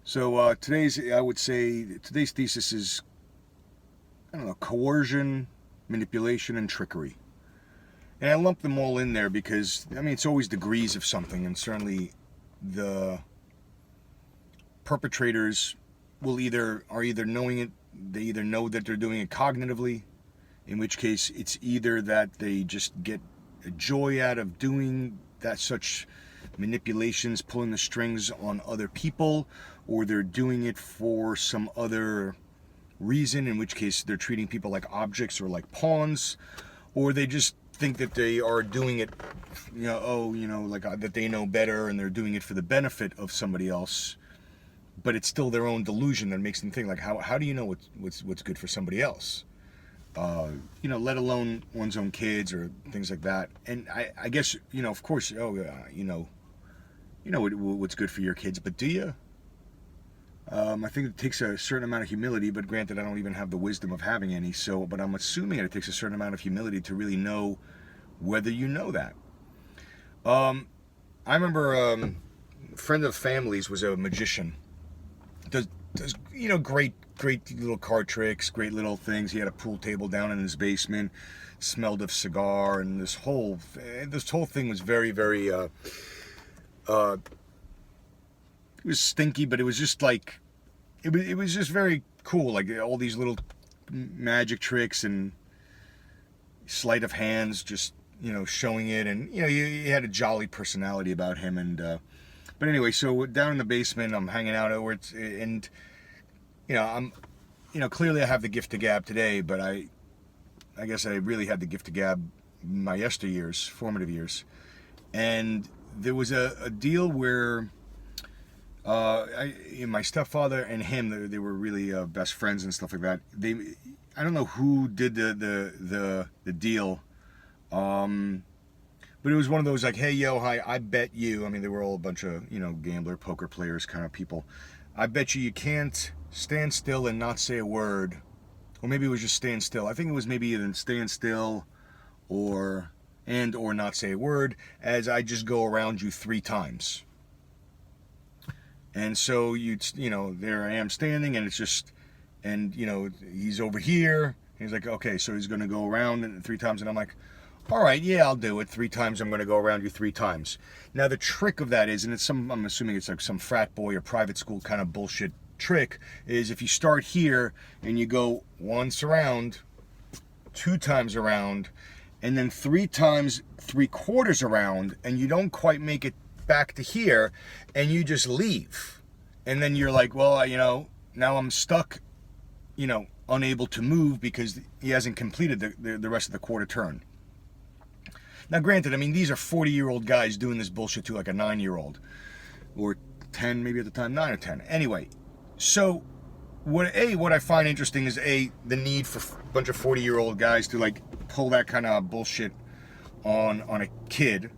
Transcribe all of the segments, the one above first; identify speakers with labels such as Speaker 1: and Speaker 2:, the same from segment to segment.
Speaker 1: So I would say today's thesis is, I don't know, coercion, manipulation, and trickery. And I lump them all in there because, I mean, it's always degrees of something, and certainly the perpetrators are either knowing it, they either know that they're doing it cognitively, in which case it's either that they just get a joy out of doing that such manipulations, pulling the strings on other people, or they're doing it for some other reason, in which case they're treating people like objects or like pawns, or they just think that they are doing it, like that they know better and they're doing it for the benefit of somebody else, but it's still their own delusion that makes them think like, how do you know what's good for somebody else? Let alone one's own kids or things like that. And I guess, of course, what's good for your kids, but do you? I think it takes a certain amount of humility, but granted, I don't even have the wisdom of having any. But I'm assuming it takes a certain amount of humility to really know whether you know that. I remember a friend of the family's was a magician. Does great little card tricks, great little things. He had a pool table down in his basement, smelled of cigar, and this whole thing was very, very. It was stinky, but it was just like, it was just very cool. Like all these little magic tricks and sleight of hands, just showing it, and he had a jolly personality about him. And but anyway, so down in the basement, I'm hanging out over it, and I'm clearly I have the gift of gab today, but I guess I really had the gift of gab in my yesteryears, formative years, and there was a deal where. My stepfather and him, they were really best friends and stuff like that. I don't know who did the deal, but it was one of those like, hey, yo, hi, I bet you. I mean, they were all a bunch of gambler, poker players kind of people. I bet you can't stand still and not say a word, or maybe it was just stand still. I think it was maybe even stand still, or not say a word, as I just go around you 3 times. And so there I am standing, and it's just, and he's over here. He's like, okay, so he's going to go around 3 times, and I'm like, all right, yeah, I'll do it 3 times. I'm going to go around you 3 times. Now the trick of that is, and I'm assuming it's like some frat boy or private school kind of bullshit trick, is if you start here and you go once around, 2 times around, and then 3 times 3/4 around, and you don't quite make it back to here, and you just leave, and then you're like, well, now I'm stuck, unable to move because he hasn't completed the rest of the quarter turn. Now granted, I mean, these are 40-year-old guys doing this bullshit to like a 9-year-old, or 10 maybe at the time, 9 or 10. Anyway, so what I find interesting is the need for a bunch of 40-year-old guys to like pull that kind of bullshit on a kid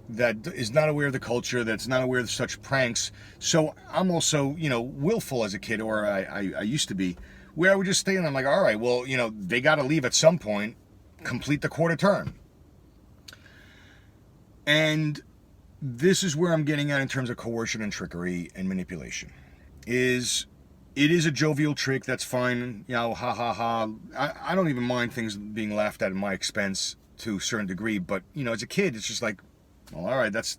Speaker 1: that is not aware of the culture, that's not aware of such pranks. So I'm also, willful as a kid, or I used to be, where I would just stay and I'm like, all right, well, they got to leave at some point, complete the quarter turn. And this is where I'm getting at in terms of coercion and trickery and manipulation. It is a jovial trick, that's fine, ha ha ha. I don't even mind things being laughed at my expense to a certain degree, but, as a kid, it's just like, well, all right, that's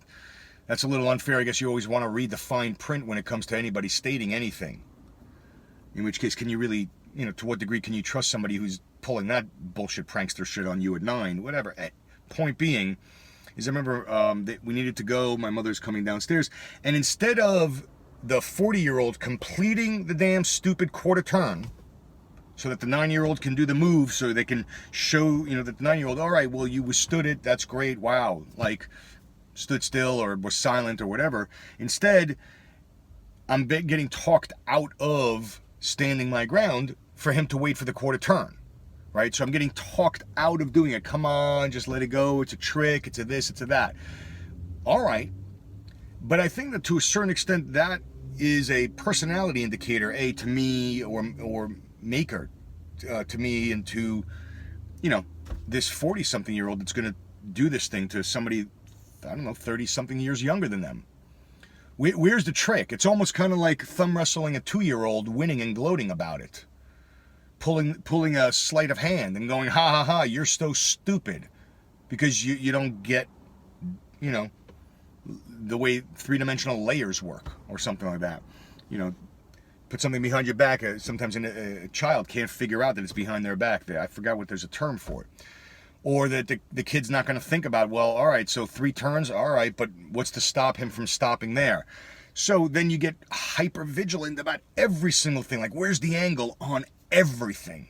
Speaker 1: a little unfair. I guess you always want to read the fine print when it comes to anybody stating anything. In which case, can you really, to what degree can you trust somebody who's pulling that bullshit prankster shit on you at 9, whatever. Point being, is I remember that we needed to go, my mother's coming downstairs, and instead of the 40-year-old completing the damn stupid quarter turn, so that the 9-year-old can do the move, so they can show, that the 9-year-old, all right, well, you withstood it, that's great, wow, like, stood still or was silent or whatever. Instead, I'm getting talked out of standing my ground for him to wait for the quarter turn, right? So I'm getting talked out of doing it. Come on, just let it go. It's a trick. It's a this, it's a that. All right. But I think that to a certain extent, that is a personality indicator, to me, or maker to me, and to, this 40-something-year-old that's going to do this thing to somebody, I don't know, 30-something years younger than them. Where's the trick? It's almost kind of like thumb wrestling a 2-year-old, winning and gloating about it. Pulling a sleight of hand and going, ha ha ha, you're so stupid. Because you don't get, you know, the way three-dimensional layers work or something like that. You know, put something behind your back. Sometimes a child can't figure out that it's behind their back. I forgot what there's a term for it. Or that the kid's not going to think about, well, all right, so 3 turns, all right, but what's to stop him from stopping there? So then you get hyper vigilant about every single thing. Like, where's the angle on everything?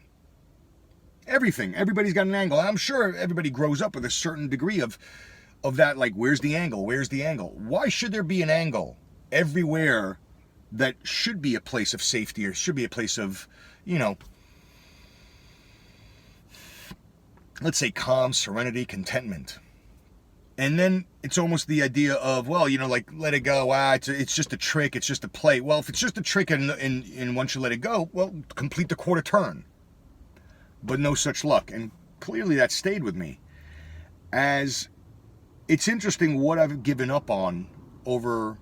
Speaker 1: Everything. Everybody's got an angle. I'm sure everybody grows up with a certain degree of that, like, where's the angle? Where's the angle? Why should there be an angle everywhere that should be a place of safety or should be a place of, you know, let's say calm, serenity, contentment? And then it's almost the idea of, well, you know, like, let it go. It's just a trick. It's just a play. Well, if it's just a trick and once you let it go, well, complete the quarter turn. But no such luck. And clearly that stayed with me. As it's interesting what I've given up on over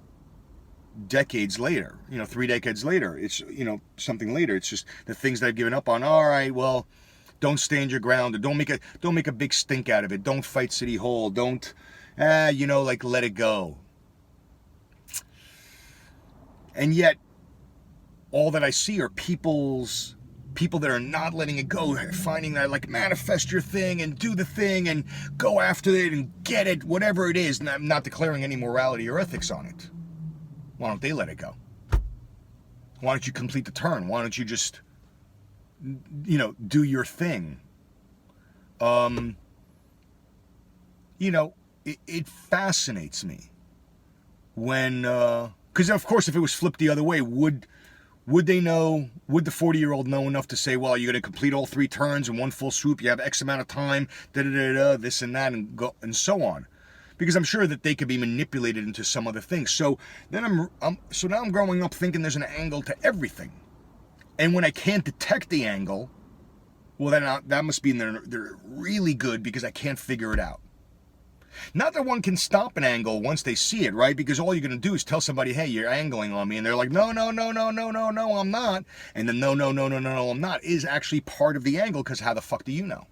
Speaker 1: decades later. You know, 3 decades later. It's, you know, something later. It's just the things that I've given up on. All right, well, don't stand your ground, or don't make a big stink out of it. Don't fight City Hall. Don't, you know, like, let it go. And yet, all that I see are people that are not letting it go, finding that, like, manifest your thing and do the thing and go after it and get it, whatever it is. And I'm not declaring any morality or ethics on it. Why don't they let it go? Why don't you complete the turn? Why don't you just, you know, do your thing? You know, it fascinates me when, because of course if it was flipped the other way, would they know, would the 40-year-old know enough to say, well, you're going to complete all 3 turns in one full swoop, you have X amount of time, this and that, and go, and so on. Because I'm sure that they could be manipulated into some other thing. So then so now I'm growing up thinking there's an angle to everything. And when I can't detect the angle, well, then that must mean they're really good because I can't figure it out. Not that one can stop an angle once they see it, right? Because all you're going to do is tell somebody, hey, you're angling on me. And they're like, no, I'm not. And the no, I'm not is actually part of the angle, because how the fuck do you know?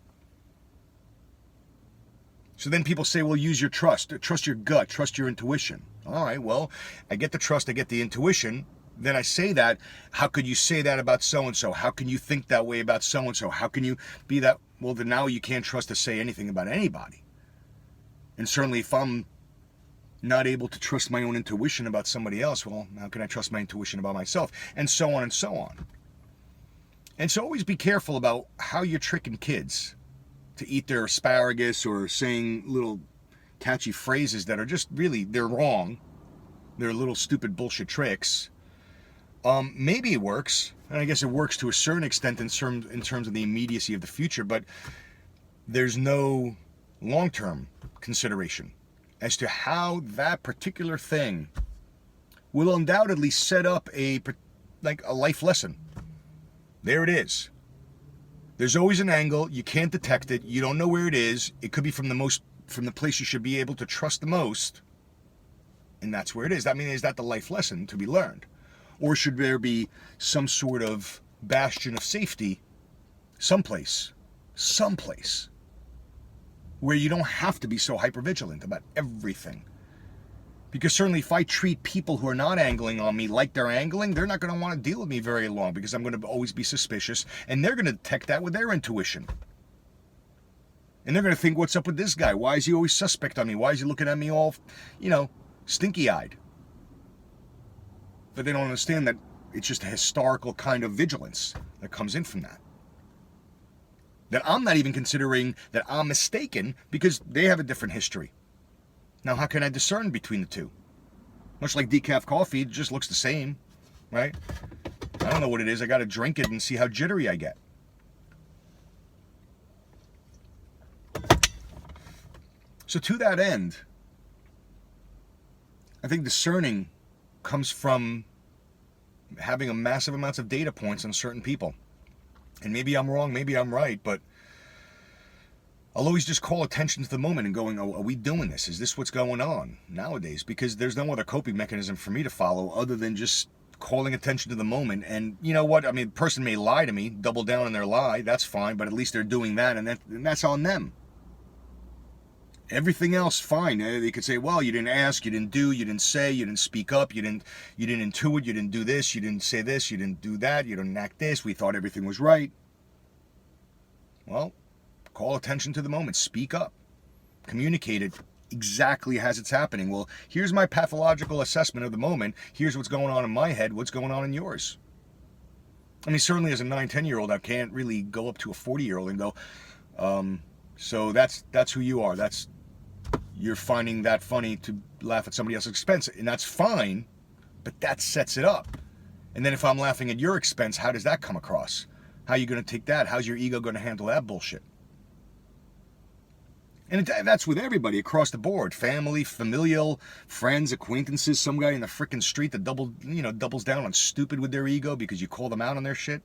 Speaker 1: So then people say, well, use your trust your gut, trust your intuition. All right, well, I get the trust, I get the intuition. Then I say that. How could you say that about so-and-so? How can you think that way about so-and-so? How can you be that? Well, then now you can't trust to say anything about anybody. And certainly if I'm not able to trust my own intuition about somebody else, well, how can I trust my intuition about myself? And so on and so on. And so always be careful about how you're tricking kids to eat their asparagus or saying little catchy phrases that are just really, they're wrong. They're little stupid bullshit tricks. Maybe it works, and I guess it works to a certain extent in terms of the immediacy of the future, but there's no long-term consideration as to how that particular thing will undoubtedly set up a life lesson. There it is. There's always an angle. You can't detect it. You don't know where it is. It could be from the place you should be able to trust the most, and that's where it is. I mean, is that the life lesson to be learned? Or should there be some sort of bastion of safety someplace, where you don't have to be so hypervigilant about everything? Because certainly if I treat people who are not angling on me like they're angling, they're not going to want to deal with me very long, because I'm going to always be suspicious, and they're going to detect that with their intuition. And they're going to think, what's up with this guy? Why is he always suspect on me? Why is he looking at me all, stinky-eyed? But they don't understand that it's just a historical kind of vigilance that comes in from that. That I'm not even considering that I'm mistaken, because they have a different history. Now, how can I discern between the two? Much like decaf coffee, it just looks the same, right? I don't know what it is. I got to drink it and see how jittery I get. So to that end, I think discerning comes from having a massive amounts of data points on certain people. And maybe I'm wrong, maybe I'm right, but I'll always just call attention to the moment and going, oh, are we doing this? Is this what's going on nowadays? Because there's no other coping mechanism for me to follow other than just calling attention to the moment. And you know what? I mean, the person may lie to me, double down on their lie. That's fine, but at least they're doing that, and that's on them. Everything else, fine. They could say, well, you didn't ask, you didn't do, you didn't say, you didn't speak up, you didn't intuit, you didn't do this, you didn't say this, you didn't do that, you didn't act this, we thought everything was right. Well, call attention to the moment. Speak up. Communicate it exactly as it's happening. Well, here's my pathological assessment of the moment. Here's what's going on in my head. What's going on in yours? I mean, certainly as a 9, 10-year-old, I can't really go up to a 40-year-old and go, so that's who you are. You're finding that funny to laugh at somebody else's expense, and that's fine, but that sets it up. And then if I'm laughing at your expense, how does that come across? How are you going to take that? How's your ego going to handle that bullshit? And that's with everybody across the board. Family, familial, friends, acquaintances, some guy in the frickin' street that doubles down on stupid with their ego because you call them out on their shit.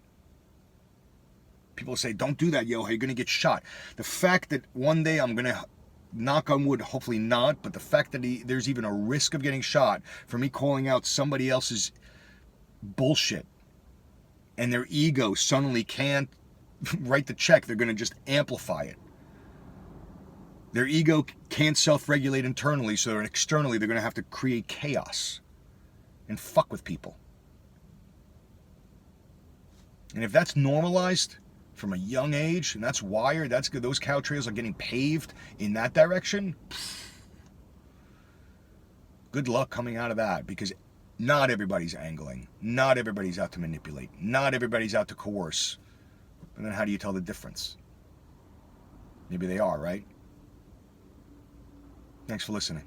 Speaker 1: People say, don't do that, yo, you're going to get shot. The fact that one day I'm going to, knock on wood, hopefully not, but the fact that there's even a risk of getting shot for me calling out somebody else's bullshit and their ego suddenly can't write the check, they're going to just amplify it. Their ego can't self-regulate internally, so externally they're going to have to create chaos and fuck with people. And if that's normalized from a young age, and that's wired, that's good, those cow trails are getting paved in that direction, good luck coming out of that, because not everybody's angling. Not everybody's out to manipulate. Not everybody's out to coerce. And then how do you tell the difference? Maybe they are, right? Thanks for listening.